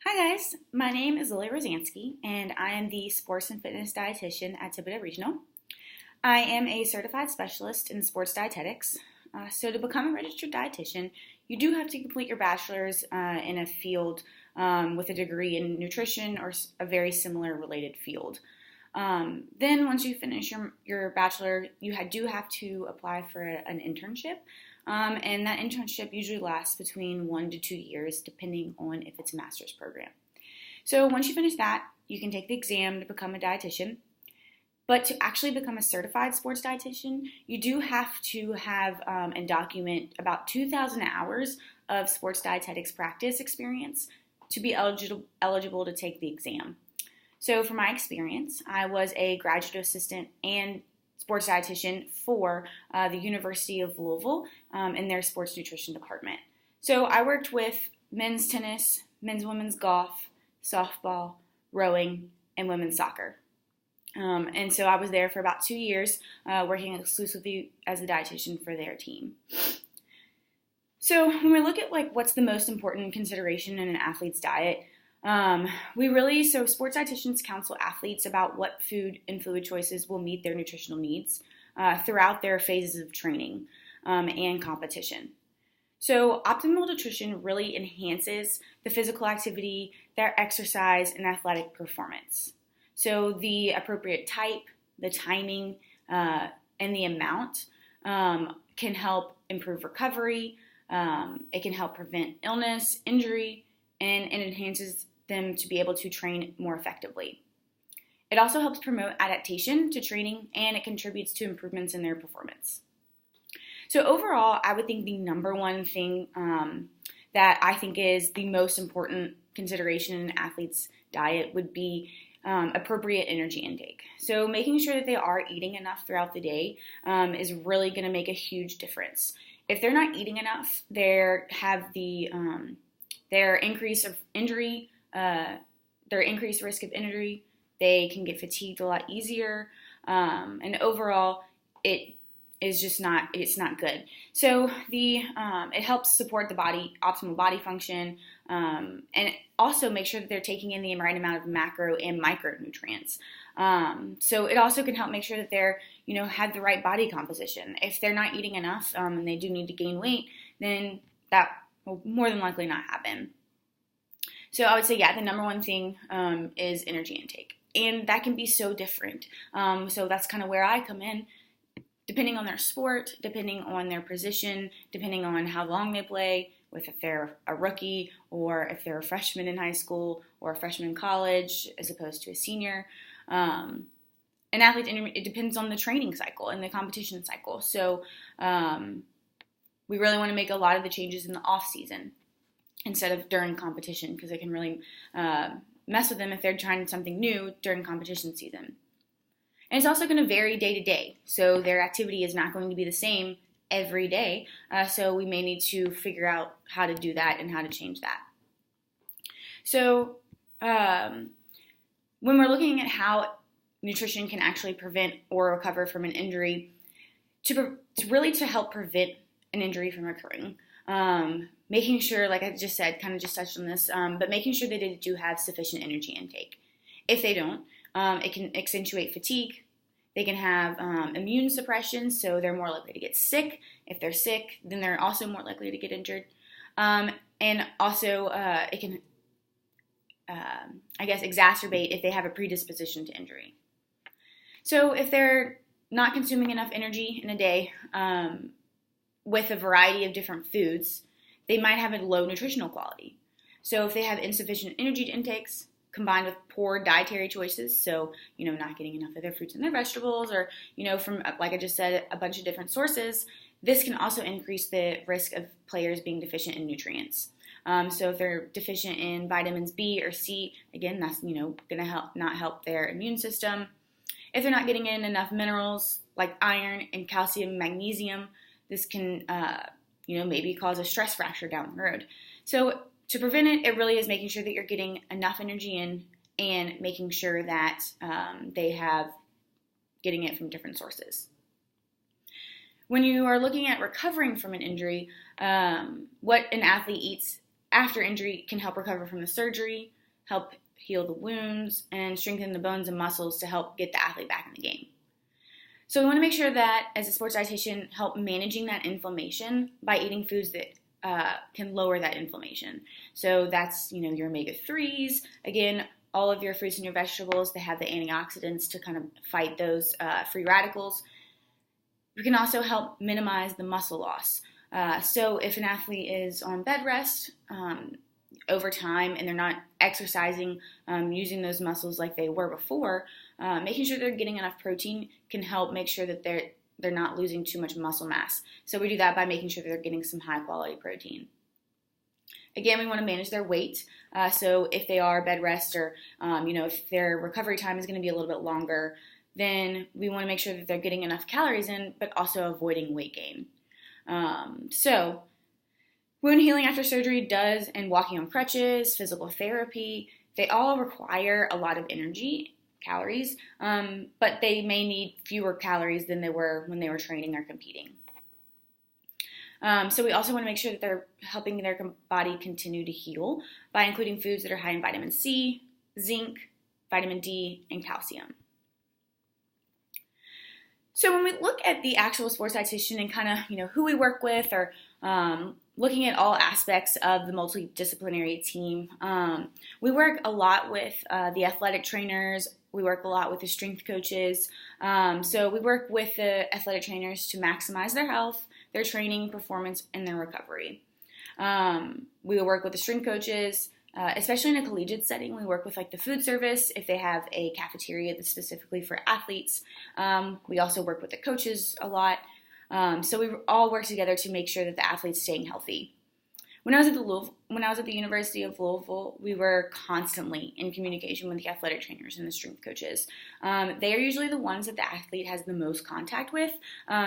Hi guys, my name is Lily Rosansky and I am the sports and fitness dietitian at Thibodaux Regional. I am a certified specialist in sports dietetics. So to become a registered dietitian, you do have to complete your bachelor's in a field with a degree in nutrition or a very similar related field. Then once you finish your bachelor, you do have to apply for an internship. And that internship usually lasts between 1 to 2 years, depending on if it's a master's program. So once you finish that, you can take the exam to become a dietitian. But to actually become a certified sports dietitian, you do have to have and document about 2,000 hours of sports dietetics practice experience to be eligible to take the exam. So from my experience, I was a graduate assistant and sports dietitian for the University of Louisville in their sports nutrition department. So I worked with men's tennis, men's and women's golf, softball, rowing, and women's soccer. And so I was there for about 2 years working exclusively as a dietitian for their team. So when we look at what's the most important consideration in an athlete's diet, sports dietitians counsel athletes about what food and fluid choices will meet their nutritional needs throughout their phases of training and competition. So optimal nutrition really enhances the physical activity, their exercise, and athletic performance. So the appropriate type, the timing, and the amount can help improve recovery. It can help prevent illness, injury, and it enhances them to be able to train more effectively. It also helps promote adaptation to training, and it contributes to improvements in their performance. So overall, I would think the number one thing that I think is the most important consideration in an athlete's diet would be appropriate energy intake. So making sure that they are eating enough throughout the day is really going to make a huge difference. If they're not eating enough, their increase of injury, their increased risk of injury, they can get fatigued a lot easier, and overall, it's not good. So it helps support the optimal body function, and also make sure that they're taking in the right amount of macro and micronutrients. So it also can help make sure that they're, have the right body composition. If they're not eating enough, and they do need to gain weight, then that will more than likely not happen. So I would say, the number one thing is energy intake. And that can be so different. So that's kind of where I come in, depending on their sport, depending on their position, depending on how long they play, if they're a rookie or if they're a freshman in high school or a freshman in college as opposed to a senior. An athlete, it depends on the training cycle and the competition cycle. So we really want to make a lot of the changes in the off season instead of during competition, because it can really mess with them if they're trying something new during competition season. And it's also going to vary day to day, so their activity is not going to be the same every day, so we may need to figure out how to do that and how to change that. So when we're looking at how nutrition can actually prevent or recover from an injury, to help prevent an injury from occurring, making sure, like I just said, kind of just touched on this, but making sure that they do have sufficient energy intake. If they don't, it can accentuate fatigue. They can have immune suppression, so they're more likely to get sick. If they're sick, then they're also more likely to get injured. And also, it can, exacerbate if they have a predisposition to injury. So if they're not consuming enough energy in a day with a variety of different foods, they might have a low nutritional quality. So if they have insufficient energy intakes combined with poor dietary choices, so, not getting enough of their fruits and their vegetables, or, from, like I just said, a bunch of different sources, this can also increase the risk of players being deficient in nutrients. So if they're deficient in vitamins B or C, again, that's, going to not help their immune system. If they're not getting in enough minerals like iron and calcium and magnesium, this can, maybe cause a stress fracture down the road. So to prevent it, it really is making sure that you're getting enough energy in and making sure that they have getting it from different sources. When you are looking at recovering from an injury, what an athlete eats after injury can help recover from the surgery, help heal the wounds, and strengthen the bones and muscles to help get the athlete back in the game. So we want to make sure that, as a sports dietitian, help managing that inflammation by eating foods that can lower that inflammation. So that's, your omega-3s. Again, all of your fruits and your vegetables, they have the antioxidants to kind of fight those free radicals. We can also help minimize the muscle loss. So if an athlete is on bed rest over time and they're not exercising, using those muscles like they were before, making sure they're getting enough protein can help make sure that they're not losing too much muscle mass. So we do that by making sure that they're getting some high quality protein. Again, we want to manage their weight. So if they are bed rest or, if their recovery time is going to be a little bit longer, then we want to make sure that they're getting enough calories in, but also avoiding weight gain. So wound healing after surgery and walking on crutches, physical therapy, they all require a lot of energy, calories, but they may need fewer calories than they were when they were training or competing. So we also want to make sure that they're helping their body continue to heal by including foods that are high in vitamin C, zinc, vitamin D, and calcium. So when we look at the actual sports dietitian and kind of, who we work with, or looking at all aspects of the multidisciplinary team, we work a lot with the athletic trainers. We work a lot with the strength coaches. So we work with the athletic trainers to maximize their health, their training, performance, and their recovery. We will work with the strength coaches, especially in a collegiate setting. We work with the food service if they have a cafeteria that's specifically for athletes. We also work with the coaches a lot. So we all work together to make sure that the athlete's staying healthy. When I was at the University of Louisville, we were constantly in communication with the athletic trainers and the strength coaches. They are usually the ones that the athlete has the most contact with,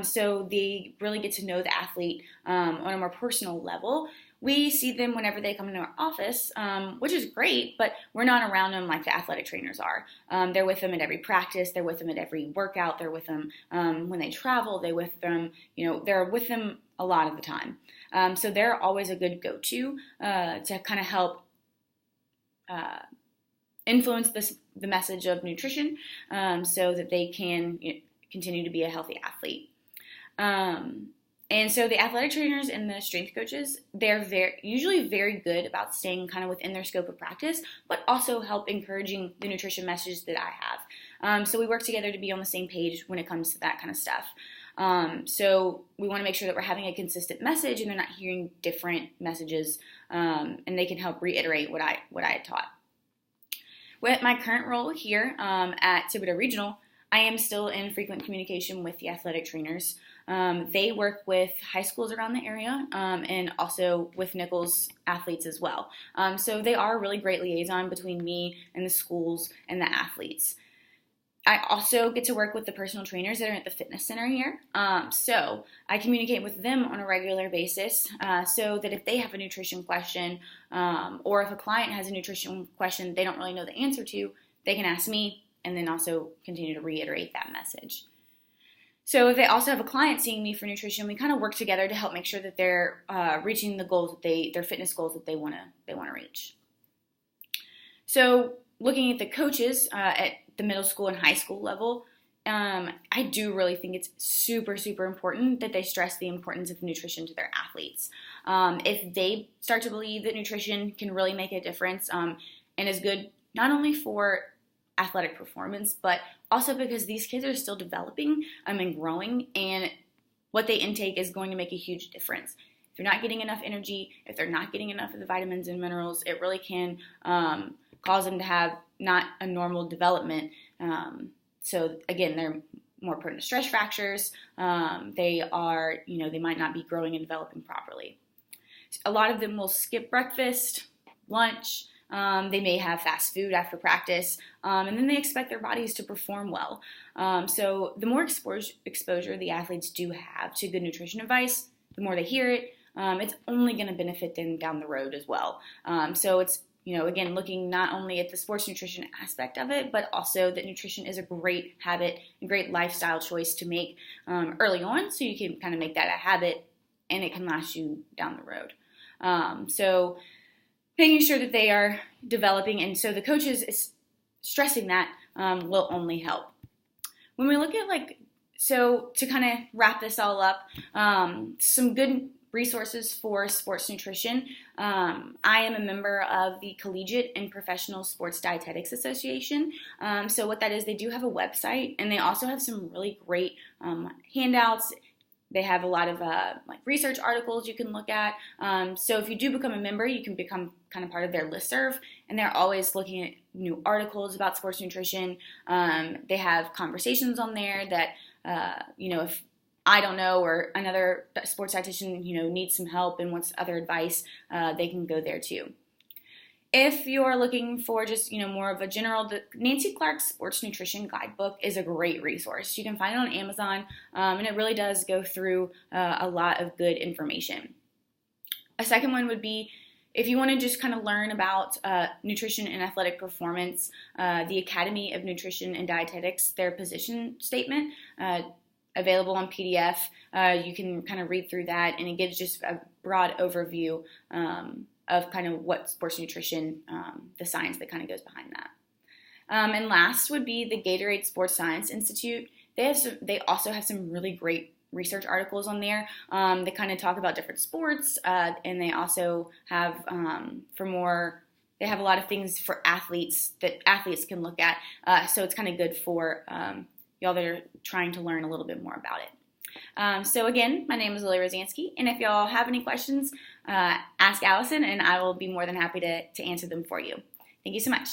so they really get to know the athlete on a more personal level. We see them whenever they come into our office, which is great, but we're not around them like the athletic trainers are. They're with them at every practice. They're with them at every workout. They're with them when they travel. They're with them a lot of the time. So they're always a good go-to to kind of help influence the message of nutrition so that they can continue to be a healthy athlete. And so the athletic trainers and the strength coaches, they're usually very good about staying kind of within their scope of practice, but also help encouraging the nutrition message that I have. So we work together to be on the same page when it comes to that kind of stuff. So we want to make sure that we're having a consistent message and they're not hearing different messages, and they can help reiterate what I had taught. With my current role here at Thibodaux Regional, I am still in frequent communication with the athletic trainers. They work with high schools around the area and also with Nichols athletes as well. So they are a really great liaison between me and the schools and the athletes. I also get to work with the personal trainers that are at the fitness center here. So I communicate with them on a regular basis so that if they have a nutrition question or if a client has a nutrition question they don't really know the answer to, they can ask me and then also continue to reiterate that message. So if they also have a client seeing me for nutrition, we kind of work together to help make sure that they're reaching the goals their fitness goals that they want to reach. So looking at the coaches at the middle school and high school level, I do really think it's super, super important that they stress the importance of nutrition to their athletes. If they start to believe that nutrition can really make a difference and is good not only for athletic performance, but also because these kids are still developing and growing, and what they intake is going to make a huge difference. If they're not getting enough energy, if they're not getting enough of the vitamins and minerals, it really can cause them to have not a normal development. So again, they're more prone to stress fractures. They might not be growing and developing properly. A lot of them will skip breakfast, lunch. They may have fast food after practice, and then they expect their bodies to perform well. So the more exposure the athletes do have to good nutrition advice, the more they hear it, it's only going to benefit them down the road as well. So it's, again, looking not only at the sports nutrition aspect of it, but also that nutrition is a great habit, a great lifestyle choice to make early on, so you can kind of make that a habit and it can last you down the road. So making sure that they are developing. And so the coaches is stressing that will only help. When we look at so to kind of wrap this all up, some good resources for sports nutrition. I am a member of the Collegiate and Professional Sports Dietetics Association. So what that is, they do have a website, and they also have some really great handouts. They have a lot of research articles you can look at. So if you do become a member, you can become kind of part of their listserv, and they're always looking at new articles about sports nutrition. They have conversations on there that, if I don't know or another sports dietitian, needs some help and wants other advice, they can go there too. If you're looking for just, more of a general, the Nancy Clark's Sports Nutrition Guidebook is a great resource. You can find it on Amazon, and it really does go through a lot of good information. A second one would be, if you want to just kind of learn about nutrition and athletic performance, the Academy of Nutrition and Dietetics, their position statement, available on PDF. You can kind of read through that, and it gives just a broad overview of kind of what sports nutrition, the science that kind of goes behind that. And last would be the Gatorade Sports Science Institute. They also have some really great research articles on there. They kind of talk about different sports, and they also have they have a lot of things for athletes that athletes can look at. So it's kind of good for y'all that are trying to learn a little bit more about it. So again, my name is Lily Rosansky, and if y'all have any questions, ask Allison, and I will be more than happy to answer them for you. Thank you so much.